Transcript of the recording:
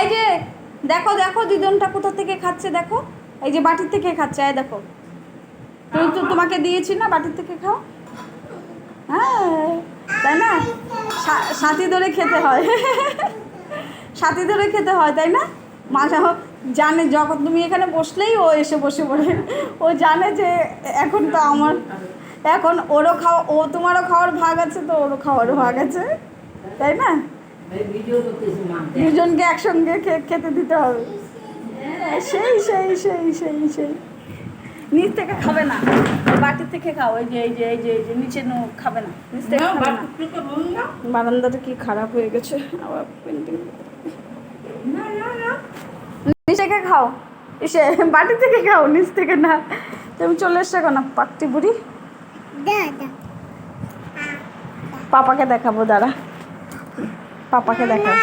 এই যে দেখো দেখো দিদনটা কোথা থেকে খাচ্ছে দেখো, এই যে বাটির থেকে খাচ্ছে। এই দেখো তোমাকে দিয়েছি না, বাটির থেকে খাও। হ্যাঁ তাই না, সাথী ধরে খেতে হয়। সাথী ধরে খেতে হয় তাই না। মাঝে জানে যখন তুমি এখানে বসলেই ও এসে বসে পড়ে। ও জানে যে এখন তো আমার, এখন ওরও খাওয়া, ও তোমারও খাওয়ার ভাগ আছে তো ওরও খাওয়ার ভাগ আছে, তাই না। দুজনকে একসঙ্গে খেতে দিতে হবে। সেই সেই সেই সেই সেই নিচ থেকে খাবে না, বাটির থেকে খাও। এই যে এই যে এই যে এই যে নিচে খাবে না, নিচ থেকে খাবে না। বারান্দাটা কি খারাপ হয়ে গেছে আবার পেন্টিং। নিচ থেকে খাও, এসে বাটি থেকে খাও, নিচ থেকে না। তুমি চলে এসছো কেন পাকটি বুড়ি। পাপাকে দেখাবো, দাঁড়া পাপাকে দেখাও।